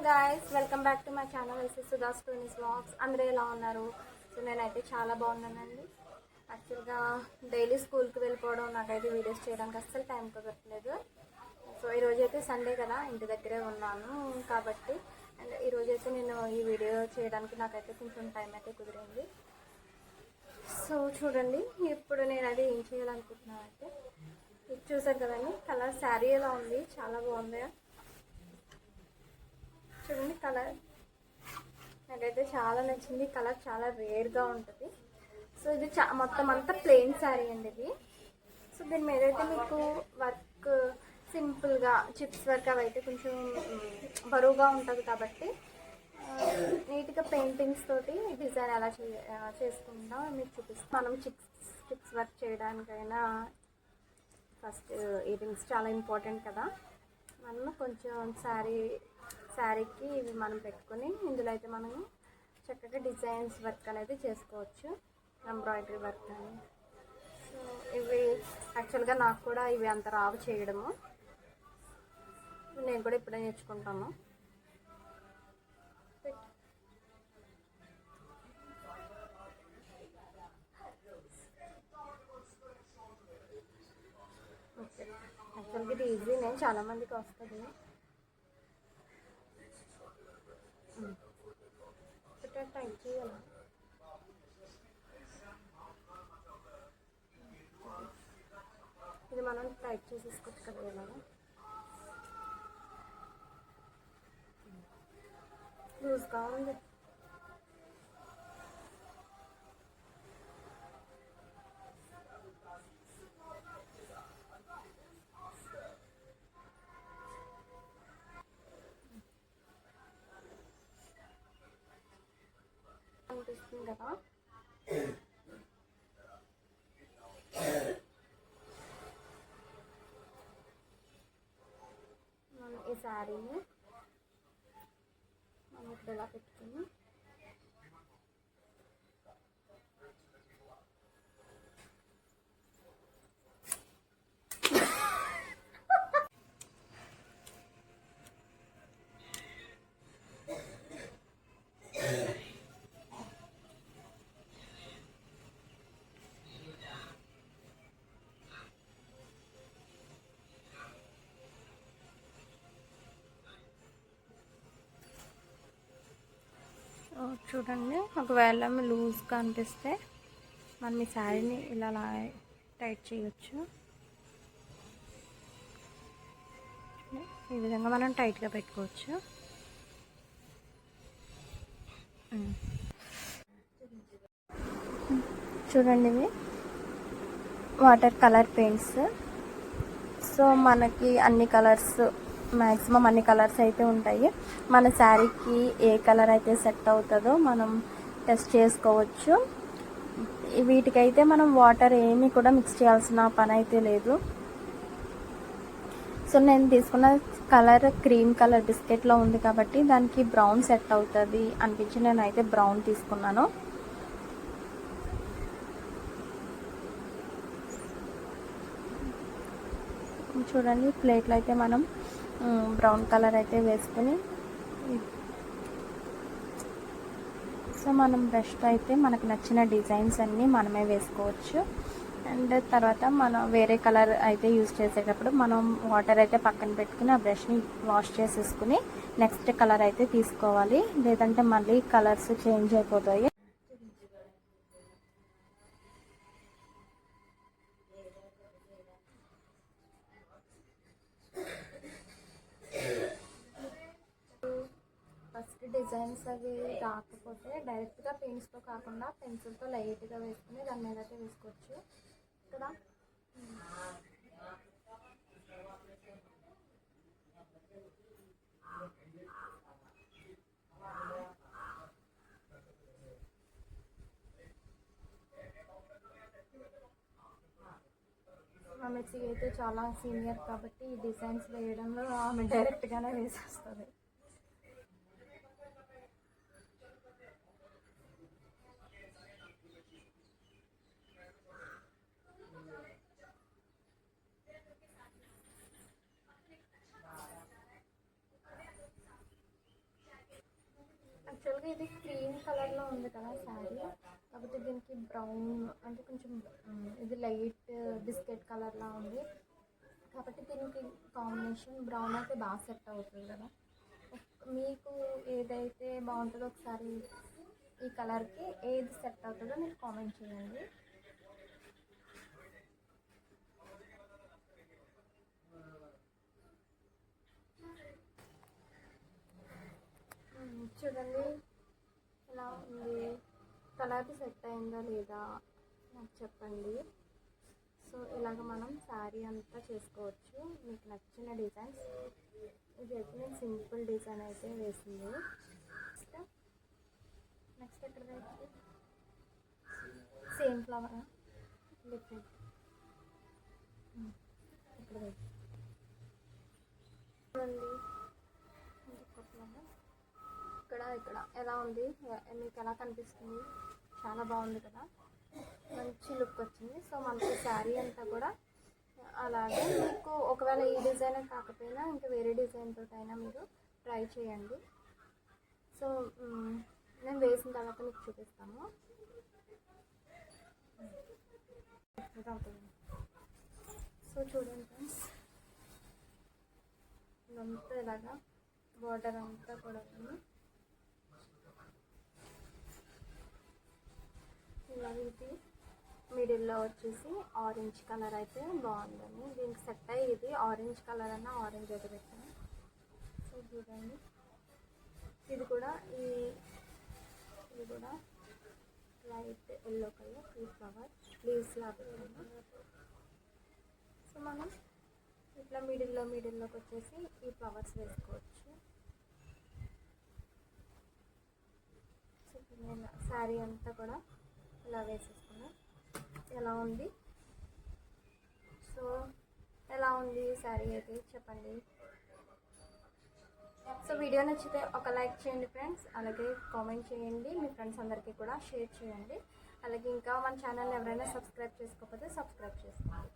Guys, welcome back to my channel. Sudha's టూనిస్ vlogs. అందరూ ఎలా ఉన్నారు? సో నేనైతే చాలా బాగున్నానండి. యాక్చువల్గా డైలీ స్కూల్కి వెళ్ళిపోవడం, నాకైతే వీడియోస్ చేయడానికి అస్సలు టైం కుదరట్లేదు. సో ఈరోజైతే సండే కదా, ఇంటి దగ్గరే ఉన్నాను కాబట్టి. అండ్ ఈరోజైతే నేను ఈ వీడియో చేయడానికి నాకైతే కొంచెం టైం అయితే కుదిరింది. సో చూడండి, ఇప్పుడు నేనైతే ఏం చేయాలనుకుంటున్నాను అంటే, ఇది చూసారు కదండి, కలర్ శారీ ఎలా ఉంది, చాలా బాగుంది చూడండి. కలర్ నాకైతే చాలా నచ్చింది. కలర్ చాలా రేర్గా ఉంటుంది. సో ఇది మొత్తం అంతా ప్లెయిన్ శారీ అండి ఇది. సో దీని మీద అయితే మీకు వర్క్ సింపుల్గా చిప్స్ వర్క్ అవి అయితే కొంచెం బరువుగా ఉంటుంది కాబట్టి నీట్గా పెయింటింగ్స్ తోటి డిజైన్ ఎలా చేసుకుంటాం మీకు చూపిస్తాం. మనం చిప్స్ వర్క్ చేయడానికైనా ఫస్ట్ ఇయర్ రింగ్స్ చాలా ఇంపార్టెంట్ కదా. మనం కొంచెం శారీకి ఇవి మనం పెట్టుకొని ఇందులో అయితే మనము చక్కగా డిజైన్స్ వర్క్ అనేది చేసుకోవచ్చు, ఎంబ్రాయిడరీ వర్క్ అని. సో ఇవి యాక్చువల్గా నాకు కూడా ఇవి అంత రావు చేయడము, నేను కూడా ఇప్పుడే నేర్చుకుంటాను. ఓకే, యాక్చువల్గా ఇది ఈజీ, నేను చాలామందికి వస్తుంది. టైట్ చేయాలి. ఇది మనం టైట్ చేసేసుకోవచ్చు కదా ఇలాగా. లూజ్గా ఉంది. అనిపిస్తుంది కదా. మనం ఈ శారీని మనం ఇప్పుడు ఇలా పెట్టుకుని చూడండి, ఒకవేళ లూజ్గా అనిపిస్తే మనం ఈ శారీని ఇలా టైట్ చేయొచ్చు. ఈ విధంగా మనం టైట్గా పెట్టుకోవచ్చు. చూడండి, ఇవి వాటర్ కలర్ పెయింట్స్. సో మనకి అన్ని కలర్స్, మ్యాక్సిమం అన్ని కలర్స్ అయితే ఉంటాయి. మన శారీకి ఏ కలర్ అయితే సెట్ అవుతుందో మనం టెస్ట్ చేసుకోవచ్చు. వీటికైతే మనం వాటర్ ఏమీ కూడా మిక్స్ చేయాల్సిన పని అయితే లేదు. సో నేను తీసుకున్న కలర్ క్రీమ్ కలర్ బిస్కెట్లో ఉంది కాబట్టి దానికి బ్రౌన్ సెట్ అవుతుంది అనిపించి నేనైతే బ్రౌన్ తీసుకున్నాను. చూడండి, ప్లేట్లో అయితే మనం బ్రౌన్ కలర్ అయితే వేసుకుని, సో మనం బ్రష్తో అయితే మనకు నచ్చిన డిజైన్స్ అన్నీ మనమే వేసుకోవచ్చు. అండ్ తర్వాత మనం వేరే కలర్ అయితే యూజ్ చేసేటప్పుడు మనం వాటర్ అయితే పక్కన పెట్టుకుని ఆ బ్రష్ని వాష్ చేసేసుకుని నెక్స్ట్ కలర్ అయితే తీసుకోవాలి, లేదంటే మళ్ళీ కలర్స్ చేంజ్ అయిపోతాయి. ఫస్ట్ డిజైన్స్ అవి రాకపోతే డైరెక్ట్గా పెయింట్స్తో కాకుండా పెన్సిల్తో లైట్గా వేసుకుని దాని మీద అయితే వేసుకోవచ్చు కదా. మా మెస్సీ అయితే చాలా సీనియర్ కాబట్టి ఈ డిజైన్స్ వేయడంలో ఆమె డైరెక్ట్గానే వేసేస్తుంది. యాక్చువల్గా ఇది క్రీమ్ కలర్లో ఉంది కదా శారీ, కాకపోతే దీనికి బ్రౌన్ అంటే కొంచెం ఇది లైట్ బిస్కెట్ కలర్లా ఉంది కాబట్టి దీనికి కాంబినేషన్ బ్రౌన్ అయితే బాగా సెట్ అవుతుంది కదా. మీకు ఏదైతే బాగుంటుందో ఒకసారి ఈ కలర్కి ఏది సెట్ అవుతుందో మీరు కామెంట్ చేయండి. చూడండి ఎలా ఉంది, కలర్కి సెట్ అయిందా లేదా నాకు చెప్పండి. సో ఇలాగ మనం శారీ అంతా చేసుకోవచ్చు, మీకు నచ్చిన డిజైన్స్. ఇది అయితే నేను సింపుల్ డిజైన్ అయితే వేసింది. నెక్స్ట్ ఎక్కడ వేయాలి, సేమ్ ఫ్లవర్ డిఫరెంట్ ఇక్కడ వేయాలి. ఇక్కడ ఎలా ఉంది, మీకు ఎలా కనిపిస్తుంది? చాలా బాగుంది కదా, మంచి లుక్ వచ్చింది. సో మనకి శారీ అంతా కూడా అలాగే మీకు ఒకవేళ ఈ డిజైన్ కాకపోయినా ఇంకా వేరే డిజైన్ తోటైనా మీరు ట్రై చేయండి. సో నేను వేసిన తర్వాత మీకు చూపిస్తాను. సో చూడండి ఫ్రెండ్స్, ఇదంతా ఇలాగా బార్డర్ అంతా కూడా ఇది మిడిల్లో వచ్చేసి ఆరెంజ్ కలర్ అయితే బాగుందని దీనికి సెట్ అయ్యి ఇది ఆరెంజ్ కలర్ అన్న ఆరెంజ్ అయితే పెట్టాను. సో చూడండి ఇది కూడా లైట్ ఎల్లో కలర్ ఈ ఫ్లవర్ లీవ్స్లా పెట్టాను. సో మనం ఇట్లా మిడిల్లోకి వచ్చేసి ఈ ఫ్లవర్స్ వేసుకోవచ్చు. సో నేను శారీ అంతా కూడా ఇలా వేసేసుకున్నా. ఎలా ఉంది, సో ఎలా ఉంది శారీ అయితే చెప్పండి. సో వీడియో నచ్చితే ఒక లైక్ చేయండి ఫ్రెండ్స్, అలాగే కామెంట్ చేయండి, మీ ఫ్రెండ్స్ అందరికీ కూడా షేర్ చేయండి. అలాగే ఇంకా మన ఛానల్ ఎవరైనా సబ్స్క్రైబ్ చేసుకోకపోతే సబ్స్క్రైబ్ చేసుకోండి.